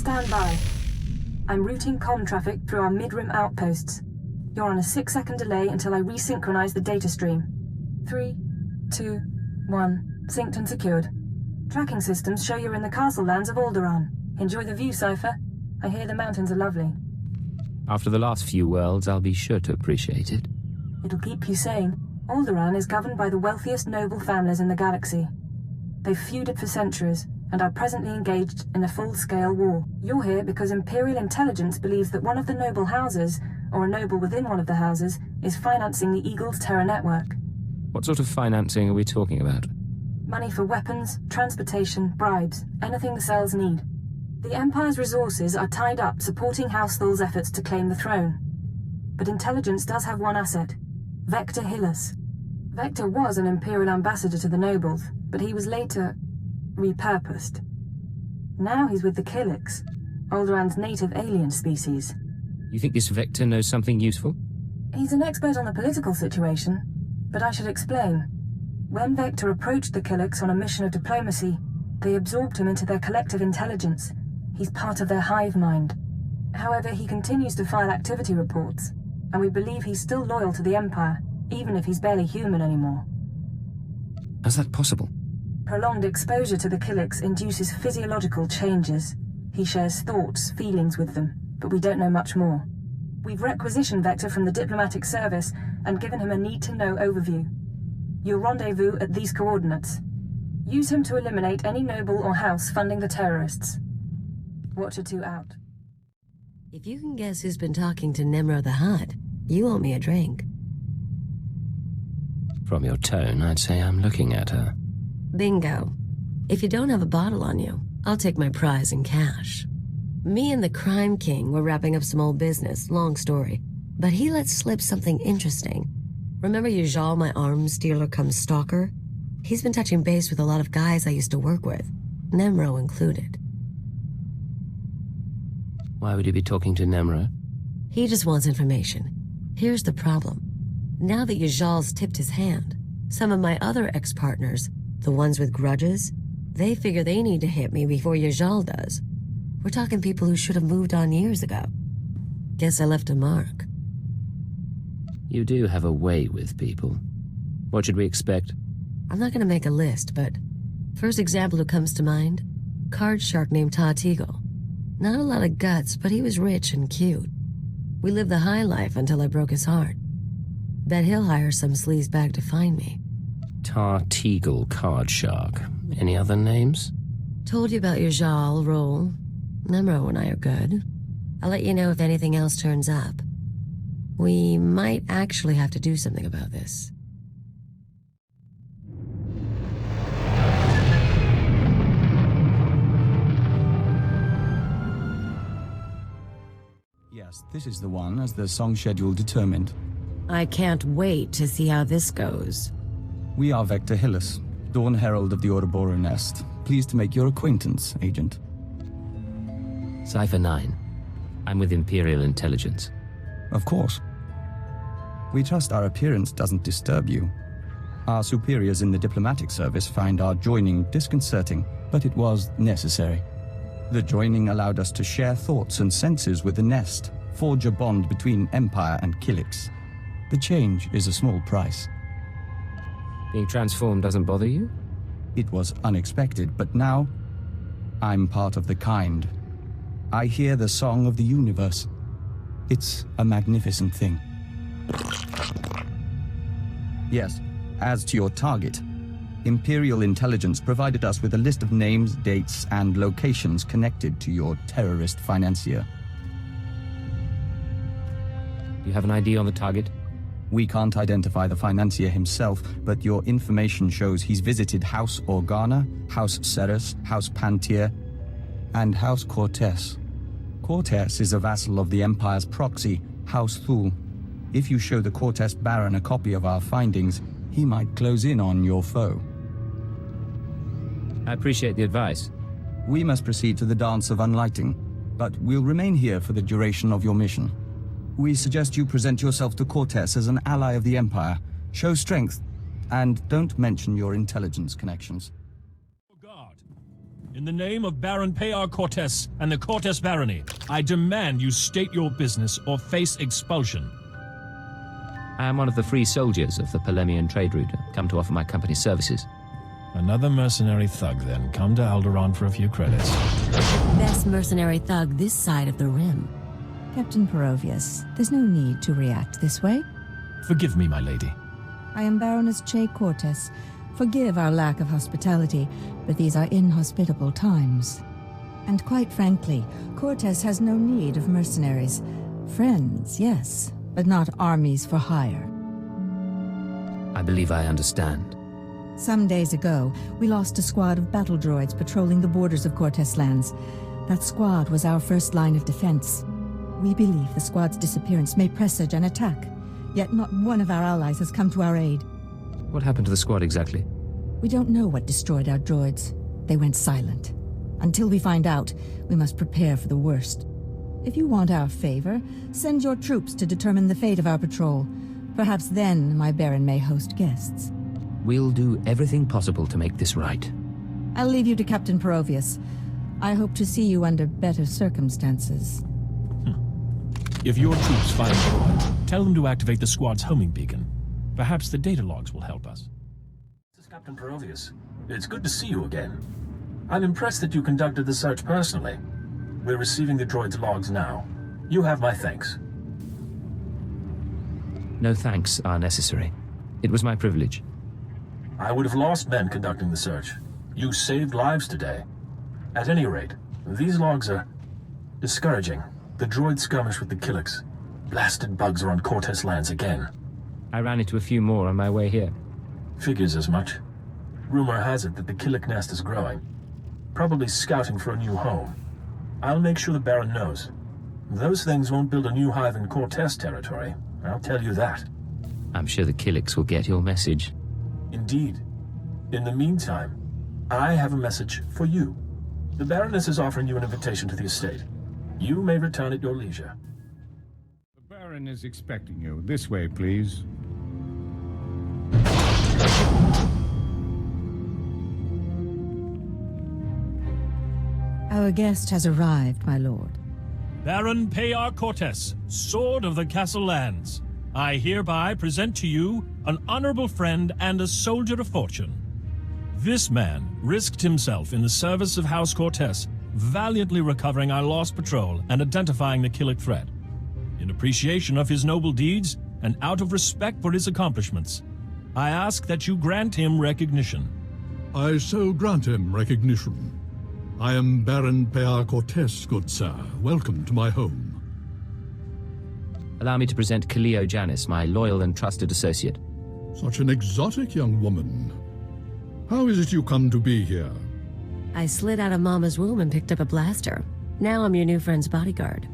Stand by. I'm routing comm traffic through our mid-rim outposts. You're on a 6-second delay until I resynchronize the data stream. 3, 2, 1. Synced and secured. Tracking systems show you're in the castle lands of Alderaan. Enjoy the view, Cypher. I hear the mountains are lovely. After the last few worlds, I'll be sure to appreciate it. It'll keep you sane. Alderaan is governed by the wealthiest noble families in the galaxy. They've feuded for centuries, and are presently engaged in a full-scale war. You're here because Imperial intelligence believes that one of the noble houses, or a noble within one of the houses, is financing the Eagle's Terra network. What sort of financing are we talking about? Money for weapons, transportation, bribes, anything the cells need. The Empire's resources are tied up supporting House Thul's efforts to claim the throne. But intelligence does have one asset, Vector Hillis. Vector was an Imperial ambassador to the nobles, but he was later repurposed. Now he's with the Killiks, Alderaan's native alien species. You think this Vector knows something useful? He's an expert on the political situation, but I should explain. When Vector approached the Killiks on a mission of diplomacy, they absorbed him into their collective intelligence. He's part of their hive mind. However, he continues to file activity reports, and we believe he's still loyal to the Empire, even if he's barely human anymore. How's that possible? Prolonged exposure to the Killiks induces physiological changes. He shares thoughts, feelings with them, but we don't know much more. We've requisitioned Vector from the diplomatic service and given him a need-to-know overview. You'll rendezvous at these coordinates. Use him to eliminate any noble or house funding the terrorists. Watcher 2 out. If you can guess who's been talking to Nemro the Hutt, you owe me a drink. From your tone, I'd say I'm looking at her. Bingo. If you don't have a bottle on you, I'll take my prize in cash. Me and the Crime King were wrapping up some old business, long story. But he let slip something interesting. Remember Yajal, my arms dealer come stalker? He's been touching base with a lot of guys I used to work with, Nemro included. Why would he be talking to Nemro? He just wants information. Here's the problem. Now that Yajal's tipped his hand, some of my other ex-partners, the ones with grudges, they figure they need to hit me before Yajal does. We're talking people who should have moved on years ago. Guess I left a mark. You do have a way with people. What should we expect? I'm not gonna make a list, but first example who comes to mind, card shark named Teagle. Not a lot of guts, but he was rich and cute. We lived the high life until I broke his heart. Bet he'll hire some sleazebag to find me. Teagle card shark. Any other names? Told you about Yajal, Roll. Nemro and I are good. I'll let you know if anything else turns up. We might actually have to do something about this. Yes, this is the one, as the song schedule determined. I can't wait to see how this goes. We are Vector Hillis, Dawn Herald of the Ouroboros Nest. Pleased to make your acquaintance, Agent. Cypher 9. I'm with Imperial Intelligence. Of course. We trust our appearance doesn't disturb you. Our superiors in the diplomatic service find our joining disconcerting, but it was necessary. The joining allowed us to share thoughts and senses with the Nest, forge a bond between Empire and Killiks. The change is a small price. Being transformed doesn't bother you? It was unexpected, but now I'm part of the kind. I hear the song of the universe. It's a magnificent thing. Yes, as to your target, Imperial Intelligence provided us with a list of names, dates, and locations connected to your terrorist financier. You have an ID on the target? We can't identify the financier himself, but your information shows he's visited House Organa, House Ceres, House Pantier, and House Cortes. Cortes is a vassal of the Empire's proxy, House Thul. If you show the Cortes Baron a copy of our findings, he might close in on your foe. I appreciate the advice. We must proceed to the Dance of Unlighting, but we'll remain here for the duration of your mission. We suggest you present yourself to Cortes as an ally of the Empire, show strength, and don't mention your intelligence connections. God. In the name of Baron Pear Cortes and the Cortes Barony, I demand you state your business or face expulsion. I am one of the free soldiers of the Polemian trade route, come to offer my company's services. Another mercenary thug, then. Come to Alderaan for a few credits. Best mercenary thug this side of the rim. Captain Perovius, there's no need to react this way. Forgive me, my lady. I am Baroness Che Cortes. Forgive our lack of hospitality, but these are inhospitable times. And quite frankly, Cortes has no need of mercenaries. Friends, yes, but not armies for hire. I believe I understand. Some days ago, we lost a squad of battle droids patrolling the borders of Cortes lands. That squad was our first line of defense. We believe the squad's disappearance may presage an attack, yet not one of our allies has come to our aid. What happened to the squad exactly? We don't know what destroyed our droids. They went silent. Until we find out, we must prepare for the worst. If you want our favor, send your troops to determine the fate of our patrol. Perhaps then my Baron may host guests. We'll do everything possible to make this right. I'll leave you to Captain Perovius. I hope to see you under better circumstances. If your troops find a droid, tell them to activate the squad's homing beacon. Perhaps the data logs will help us. This is Captain Perovius. It's good to see you again. I'm impressed that you conducted the search personally. We're receiving the droid's logs now. You have my thanks. No thanks are necessary. It was my privilege. I would have lost men conducting the search. You saved lives today. At any rate, these logs are discouraging. The droid skirmish with the Killiks. Blasted bugs are on Cortes lands again. I ran into a few more on my way here. Figures as much. Rumor has it that the Killik nest is growing. Probably scouting for a new home. I'll make sure the Baron knows. Those things won't build a new hive in Cortes territory. I'll tell you that. I'm sure the Killiks will get your message. Indeed. In the meantime, I have a message for you. The Baroness is offering you an invitation to the estate. You may return at your leisure. The Baron is expecting you. This way, please. Our guest has arrived, my lord. Baron Pear Cortes, Sword of the Castle Lands. I hereby present to you an honorable friend and a soldier of fortune. This man risked himself in the service of House Cortes, valiantly recovering our lost patrol and identifying the Killik threat. In appreciation of his noble deeds and out of respect for his accomplishments, I ask that you grant him recognition. I so grant him recognition. I am Baron Pear Cortes, good sir. Welcome to my home. Allow me to present Kaleo Janis, my loyal and trusted associate. Such an exotic young woman. How is it you come to be here? I slid out of Mama's womb and picked up a blaster. Now I'm your new friend's bodyguard.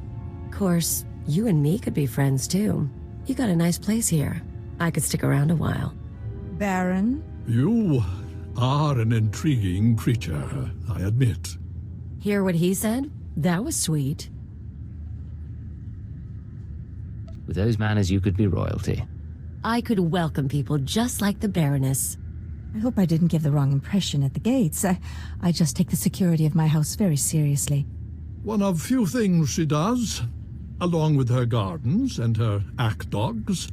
Course, you and me could be friends too. You got a nice place here. I could stick around a while. Baron? You are an intriguing creature, I admit. Hear what he said? That was sweet. With those manners, you could be royalty. I could welcome people just like the Baroness. I hope I didn't give the wrong impression at the gates. I just take the security of my house very seriously. One of few things she does, along with her gardens and her ack dogs.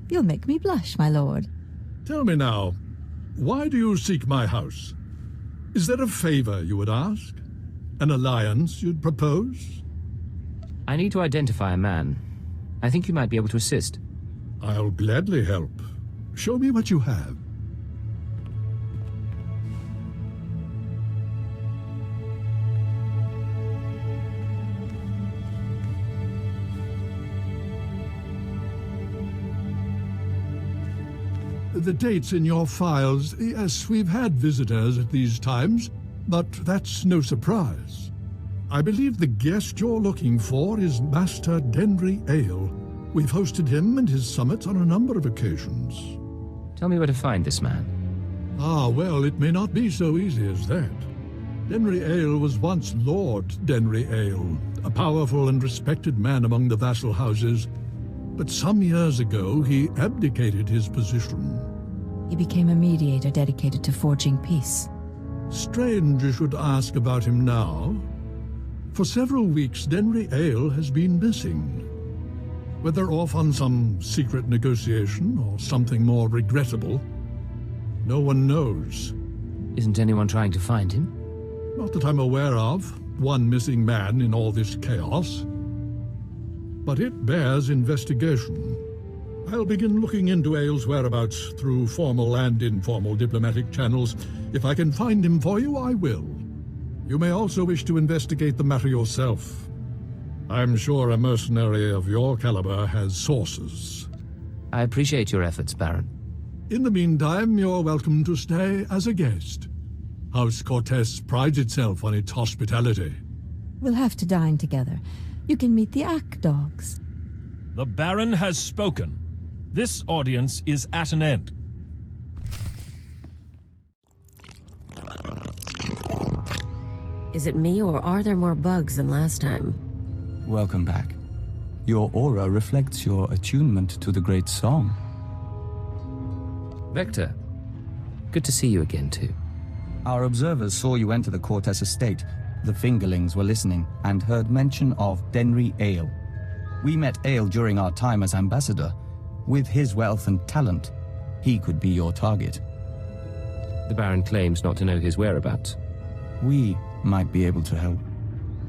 You'll make me blush, my lord. Tell me now, why do you seek my house? Is there a favor you would ask? An alliance you'd propose? I need to identify a man. I think you might be able to assist. I'll gladly help. Show me what you have. The dates in your files, yes, we've had visitors at these times, but that's no surprise. I believe the guest you're looking for is Master Denry Ale. We've hosted him and his summits on a number of occasions. Tell me where to find this man. Ah, well, it may not be so easy as that. Denry Ale was once Lord Denry Ale, a powerful and respected man among the vassal houses. But some years ago, he abdicated his position. He became a mediator dedicated to forging peace. Strange you should ask about him now. For several weeks, Denry Ale has been missing. Whether off on some secret negotiation or something more regrettable, no one knows. Isn't anyone trying to find him? Not that I'm aware of. One missing man in all this chaos. But it bears investigation. I'll begin looking into Ale's whereabouts through formal and informal diplomatic channels. If I can find him for you, I will. You may also wish to investigate the matter yourself. I'm sure a mercenary of your caliber has sources. I appreciate your efforts, Baron. In the meantime, you're welcome to stay as a guest. House Cortez prides itself on its hospitality. We'll have to dine together. You can meet the Ack dogs. The Baron has spoken. This audience is at an end. Is it me, or are there more bugs than last time? Welcome back. Your aura reflects your attunement to the great song. Vector, good to see you again, too. Our observers saw you enter the Cortez estate. The fingerlings were listening and heard mention of Denry Ale. We met Ale during our time as ambassador. With his wealth and talent, he could be your target. The Baron claims not to know his whereabouts. We might be able to help.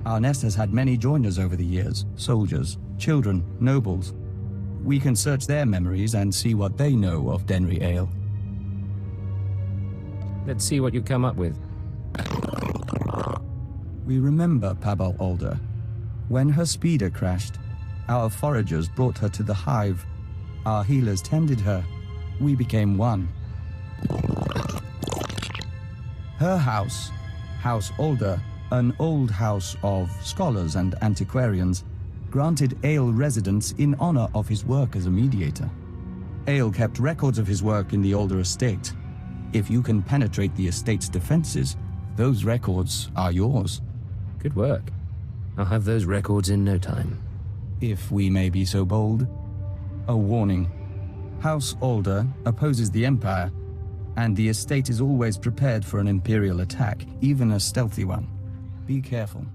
Our nest has had many joiners over the years, soldiers, children, nobles. We can search their memories and see what they know of Denry Ale. Let's see what you come up with. We remember Pabal Alder. When her speeder crashed, our foragers brought her to the hive. Our healers tended her. We became one. Her house, House Alder, an old house of scholars and antiquarians, granted Ale residence in honor of his work as a mediator. Ale kept records of his work in the Alder estate. If you can penetrate the estate's defenses, those records are yours. Good work. I'll have those records in no time. If we may be so bold. A warning. House Alder opposes the Empire, and the estate is always prepared for an Imperial attack, even a stealthy one. Be careful.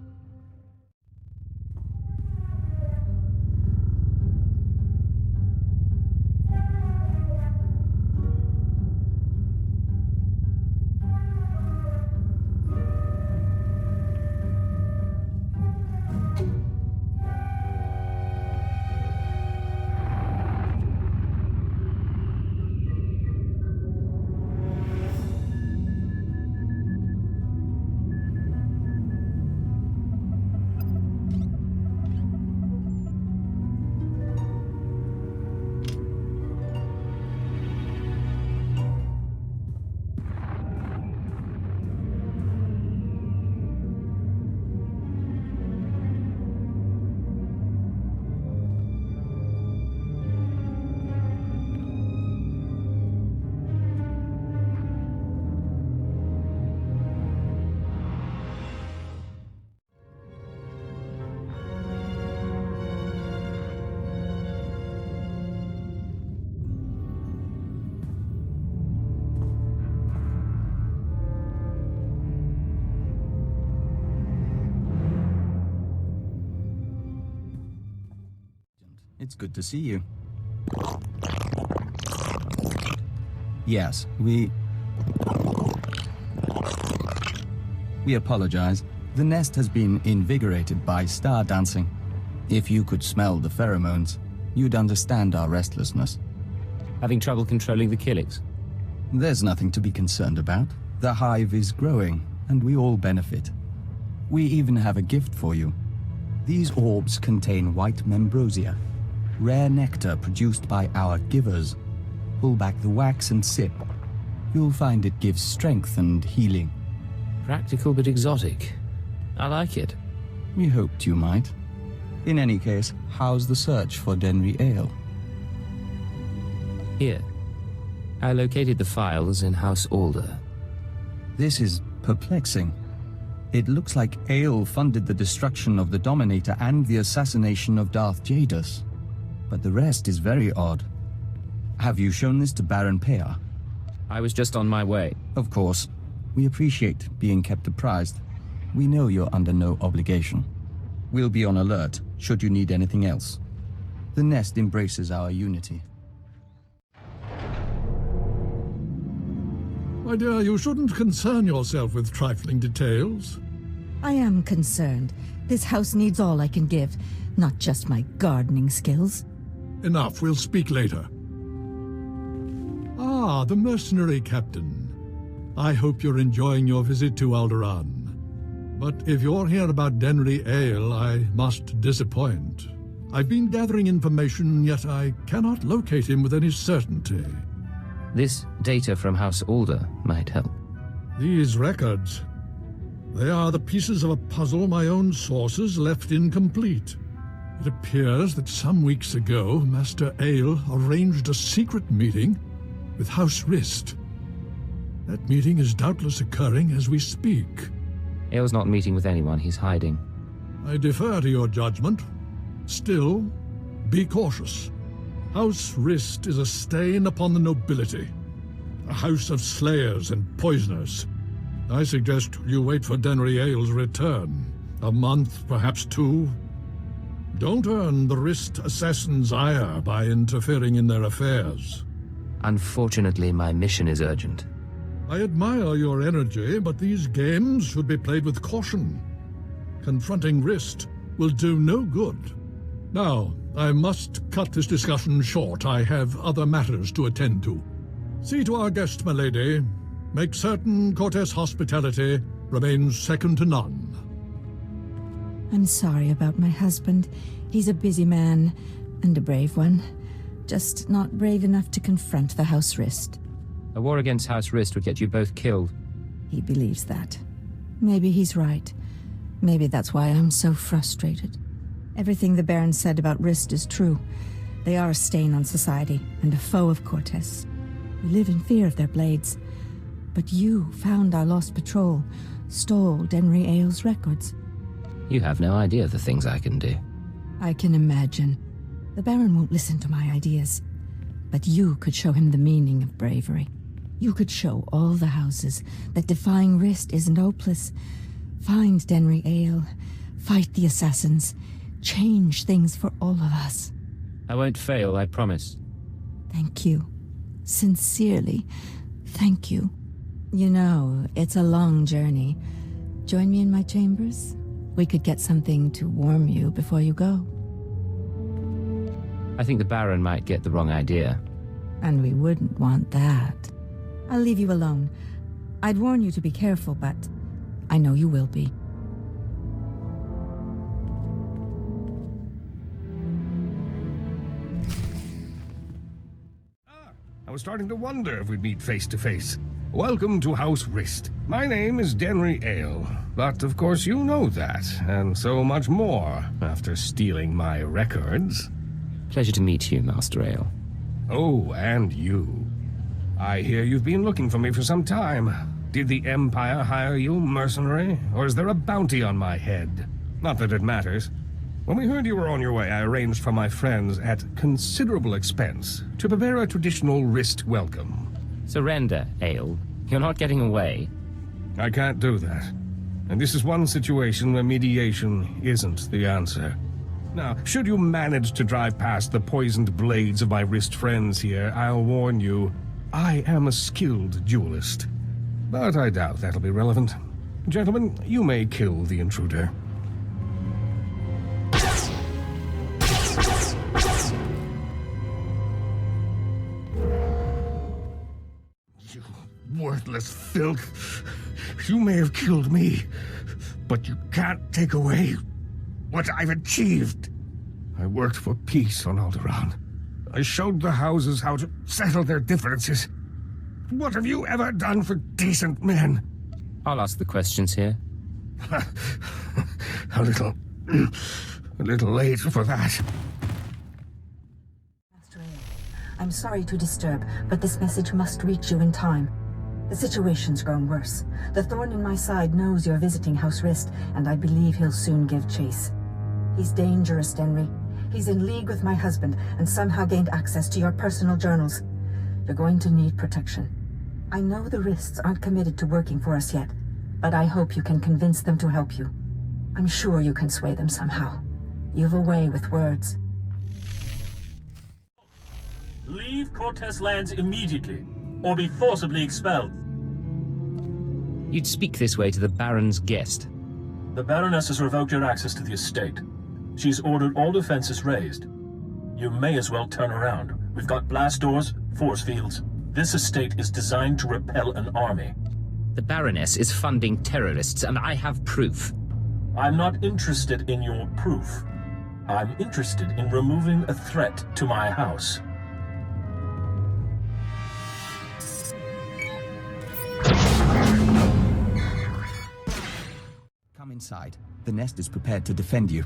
It's good to see you. Yes, we apologize. The nest has been invigorated by star dancing. If you could smell the pheromones, you'd understand our restlessness. Having trouble controlling the killings? There's nothing to be concerned about. The hive is growing, and we all benefit. We even have a gift for you. These orbs contain white membrosia, rare nectar produced by our givers. Pull back the wax and sip. You'll find it gives strength and healing. Practical but exotic. I like it. We hoped you might. In any case, how's the search for Denry Ale? Here. I located the files in House Alder. This is perplexing. It looks like Ale funded the destruction of the Dominator and the assassination of Darth Jadus. But the rest is very odd. Have you shown this to Baron Pear? I was just on my way. Of course. We appreciate being kept apprised. We know you're under no obligation. We'll be on alert should you need anything else. The nest embraces our unity. My dear, you shouldn't concern yourself with trifling details. I am concerned. This house needs all I can give, not just my gardening skills. Enough, we'll speak later. Ah, the mercenary captain. I hope you're enjoying your visit to Alderaan. But if you're here about Denry Ale, I must disappoint. I've been gathering information, yet I cannot locate him with any certainty. This data from House Alder might help. These records, they are the pieces of a puzzle my own sources left incomplete. It appears that some weeks ago, Master Ale arranged a secret meeting with House Rist. That meeting is doubtless occurring as we speak. Ale's not meeting with anyone, he's hiding. I defer to your judgment. Still, be cautious. House Rist is a stain upon the nobility. A house of slayers and poisoners. I suggest you wait for Denry Ale's return. A month, perhaps 2. Don't earn the Rist assassins' ire by interfering in their affairs. Unfortunately, my mission is urgent. I admire your energy, but these games should be played with caution. Confronting Rist will do no good. Now, I must cut this discussion short. I have other matters to attend to. See to our guest, my lady. Make certain Cortez hospitality remains second to none. I'm sorry about my husband. He's a busy man, and a brave one. Just not brave enough to confront the House Rist. A war against House Rist would get you both killed. He believes that. Maybe he's right. Maybe that's why I'm so frustrated. Everything the Baron said about Rist is true. They are a stain on society, and a foe of Cortez. We live in fear of their blades. But you found our lost patrol, stole Denry Ale's records. You have no idea the things I can do. I can imagine. The Baron won't listen to my ideas. But you could show him the meaning of bravery. You could show all the houses that defying Rist isn't hopeless. Find Denry Ale, fight the assassins, change things for all of us. I won't fail, I promise. Thank you. Sincerely, thank you. You know, it's a long journey. Join me in my chambers? We could get something to warm you before you go. I think the Baron might get the wrong idea. And we wouldn't want that. I'll leave you alone. I'd warn you to be careful, but I know you will be. I was starting to wonder if we'd meet face to face. Welcome to House Rist. My name is Denry Ale, but of course you know that, and so much more after stealing my records. Pleasure to meet you, Master Ale. Oh, and you. I hear you've been looking for me for some time. Did the Empire hire you, mercenary, or is there a bounty on my head? Not that it matters. When we heard you were on your way, I arranged for my friends at considerable expense to prepare a traditional Rist welcome. Surrender, Ale. You're not getting away. I can't do that. And this is one situation where mediation isn't the answer. Now, should you manage to drive past the poisoned blades of my Rist friends here, I'll warn you, I am a skilled duelist. But I doubt that'll be relevant. Gentlemen, you may kill the intruder. You worthless filth. You may have killed me, but you can't take away what I've achieved. I worked for peace on Alderaan. I showed the houses how to settle their differences. What have you ever done for decent men? I'll ask the questions here. a little late for that. Master Ale, I'm sorry to disturb, but this message must reach you in time. The situation's grown worse. The thorn in my side knows you're visiting House Rist, and I believe he'll soon give chase. He's dangerous, Denry. He's in league with my husband, and somehow gained access to your personal journals. You're going to need protection. I know the Rists aren't committed to working for us yet, but I hope you can convince them to help you. I'm sure you can sway them somehow. You've a way with words. Leave Cortez lands immediately, or be forcibly expelled. You'd speak this way to the Baron's guest. The Baroness has revoked your access to the estate. She's ordered all defenses raised. You may as well turn around. We've got blast doors, force fields. This estate is designed to repel an army. The Baroness is funding terrorists, and I have proof. I'm not interested in your proof. I'm interested in removing a threat to my house. Come inside. The nest is prepared to defend you.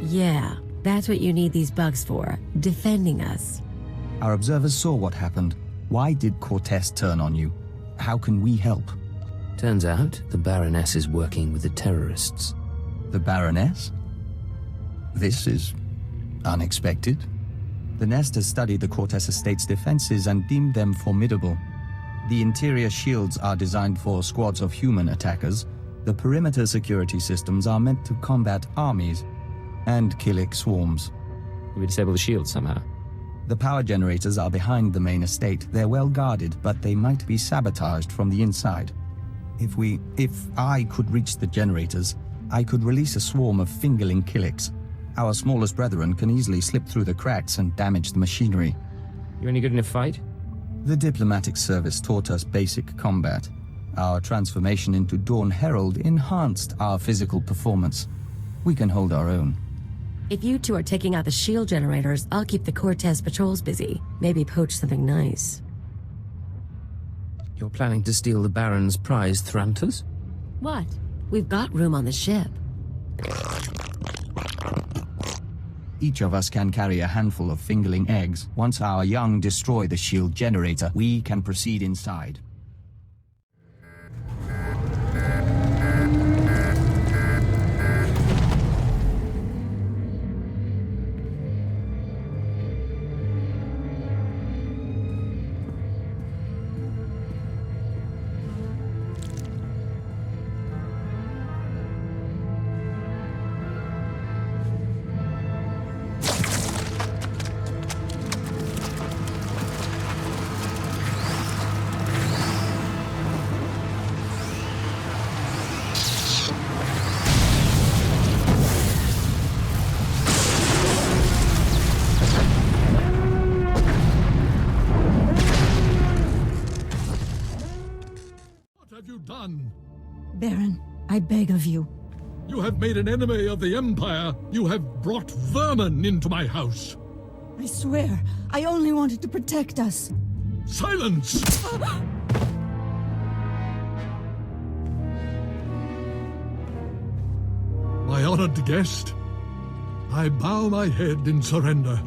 Yeah, that's what you need these bugs for. Defending us. Our observers saw what happened. Why did Cortez turn on you? How can we help? Turns out the Baroness is working with the terrorists. The Baroness? This is unexpected. The Nest has studied the Cortez estate's defenses and deemed them formidable. The interior shields are designed for squads of human attackers. The perimeter security systems are meant to combat armies and Killik swarms. We disable the shields somehow. The power generators are behind the main estate. They're well guarded, but they might be sabotaged from the inside. If I could reach the generators, I could release a swarm of fingerling Killiks. Our smallest brethren can easily slip through the cracks and damage the machinery. You any good in a fight? The diplomatic service taught us basic combat. Our transformation into Dawn Herald enhanced our physical performance. We can hold our own. If you two are taking out the shield generators, I'll keep the Cortez patrols busy. Maybe poach something nice. You're planning to steal the Baron's prize Thranters? What? We've got room on the ship. Each of us can carry a handful of fingerling eggs. Once our young destroy the shield generator, we can proceed inside. Done. Baron, I beg of you. You have made an enemy of the Empire. You have brought vermin into my house. I swear, I only wanted to protect us. Silence! My honored guest, I bow my head in surrender,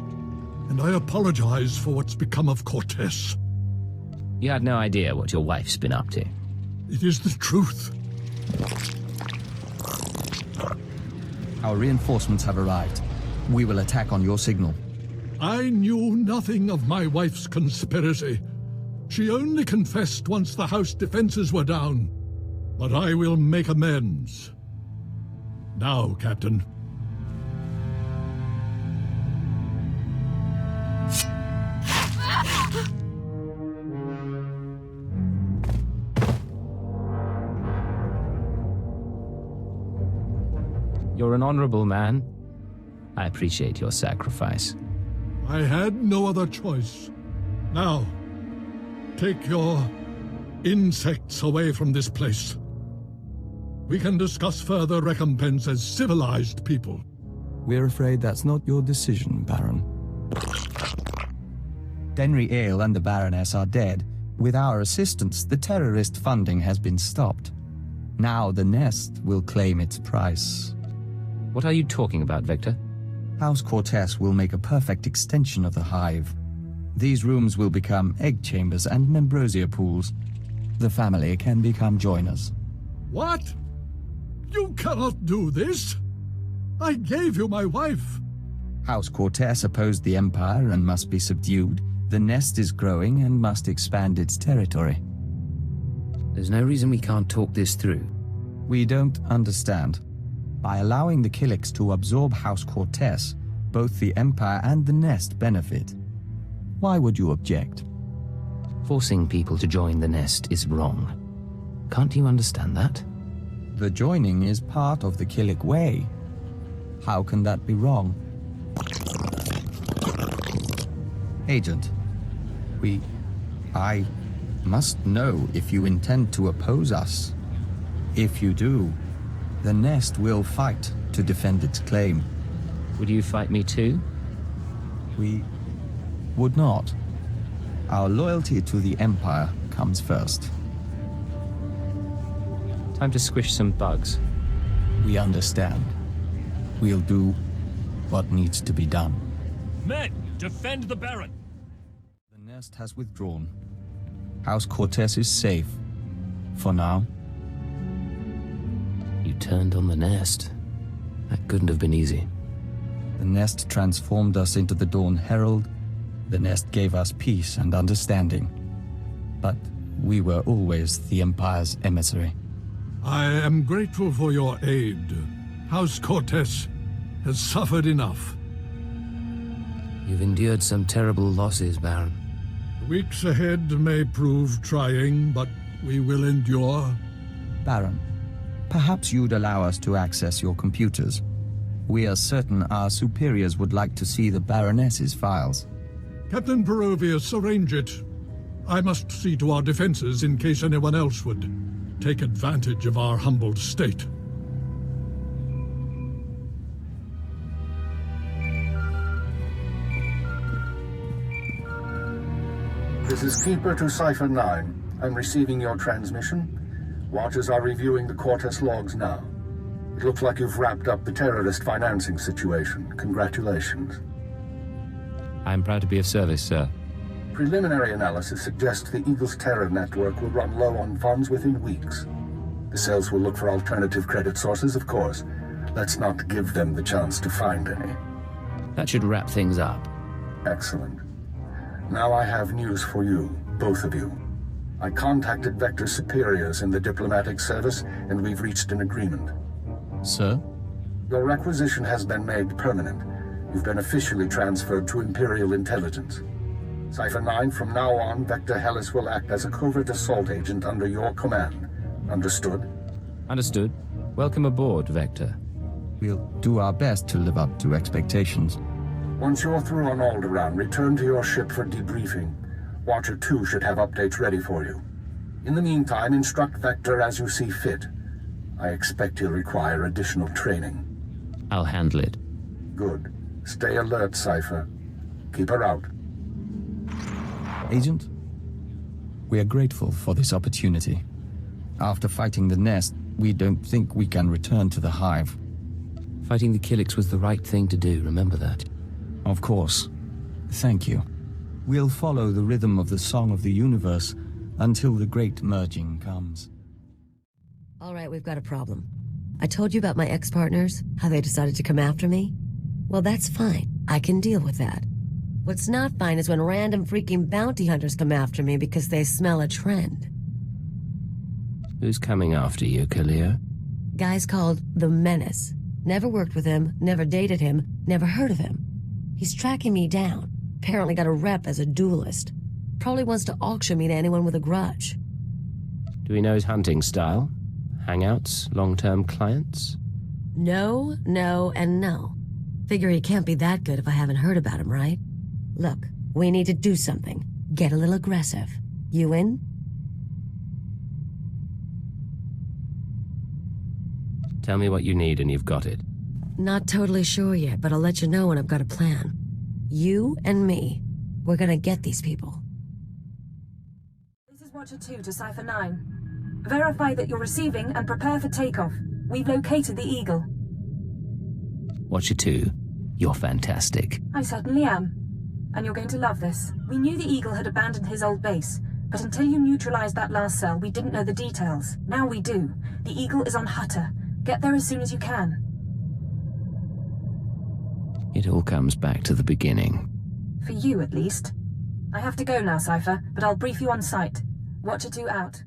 and I apologize for what's become of Cortez. You had no idea what your wife's been up to. It is the truth. Our reinforcements have arrived. We will attack on your signal. I knew nothing of my wife's conspiracy. She only confessed once the house defenses were down. But I will make amends. Now, Captain. You're an honorable man. I appreciate your sacrifice. I had no other choice. Now, take your insects away from this place. We can discuss further recompense as civilized people. We're afraid that's not your decision, Baron. Denry Ale and the Baroness are dead. With our assistance, the terrorist funding has been stopped. Now the Nest will claim its price. What are you talking about, Victor? House Cortez will make a perfect extension of the hive. These rooms will become egg chambers and membrosia pools. The family can become joiners. What? You cannot do this! I gave you my wife! House Cortez opposed the Empire and must be subdued. The nest is growing and must expand its territory. There's no reason we can't talk this through. We don't understand. By allowing the Killiks to absorb House Cortez, both the Empire and the Nest benefit. Why would you object? Forcing people to join the Nest is wrong. Can't you understand that? The joining is part of the Killik way. How can that be wrong? Agent, I must know if you intend to oppose us. If you do, the Nest will fight to defend its claim. Would you fight me too? We would not. Our loyalty to the Empire comes first. Time to squish some bugs. We understand. We'll do what needs to be done. Men, defend the Baron! The Nest has withdrawn. House Cortez is safe. For now. You turned on the Nest. That couldn't have been easy. The Nest transformed us into the Dawn Herald. The Nest gave us peace and understanding. But we were always the Empire's emissary. I am grateful for your aid. House Cortez has suffered enough. You've endured some terrible losses, Baron. The weeks ahead may prove trying, but we will endure. Baron, perhaps you'd allow us to access your computers. We are certain our superiors would like to see the Baroness's files. Captain Perovius, arrange it. I must see to our defenses in case anyone else would take advantage of our humbled state. This is Keeper to Cipher 9. I'm receiving your transmission. Watchers are reviewing the Cortez logs now. It looks like you've wrapped up the terrorist financing situation. Congratulations. I'm proud to be of service, sir. Preliminary analysis suggests the Eagle's terror network will run low on funds within weeks. The cells will look for alternative credit sources, of course. Let's not give them the chance to find any. That should wrap things up. Excellent. Now I have news for you, both of you. I contacted Vector's superiors in the diplomatic service, and we've reached an agreement. Sir? Your requisition has been made permanent. You've been officially transferred to Imperial intelligence. Cipher 9, from now on, Vector Hellas will act as a covert assault agent under your command. Understood? Understood. Welcome aboard, Vector. We'll do our best to live up to expectations. Once you're through on Alderaan, return to your ship for debriefing. Watcher 2 should have updates ready for you. In the meantime, instruct Vector as you see fit. I expect he'll require additional training. I'll handle it. Good. Stay alert, Cipher. Keep her out. Agent, we are grateful for this opportunity. After fighting the Nest, we don't think we can return to the Hive. Fighting the Killiks was the right thing to do, remember that. Of course. Thank you. We'll follow the rhythm of the Song of the Universe until the great merging comes. All right, we've got a problem. I told you about my ex-partners, how they decided to come after me? Well, that's fine. I can deal with that. What's not fine is when random freaking bounty hunters come after me because they smell a trend. Who's coming after you, Kalia? Guy's called the Menace. Never worked with him, never dated him, never heard of him. He's tracking me down. Apparently got a rep as a duelist. Probably wants to auction me to anyone with a grudge. Do we know his hunting style? Hangouts? Long-term clients? No, no, and no. Figure he can't be that good if I haven't heard about him, right? Look, we need to do something. Get a little aggressive. You in? Tell me what you need and you've got it. Not totally sure yet, but I'll let you know when I've got a plan. You and me, we're gonna get these people. This is Watcher 2 to Cipher 9. Verify that you're receiving and prepare for takeoff. We've located the Eagle. Watcher 2, you're fantastic. I certainly am. And you're going to love this. We knew the Eagle had abandoned his old base, but until you neutralized that last cell, we didn't know the details. Now we do. The Eagle is on Hutter. Get there as soon as you can. It all comes back to the beginning. For you, at least. I have to go now, Cypher, but I'll brief you on site. Watcher 2 out.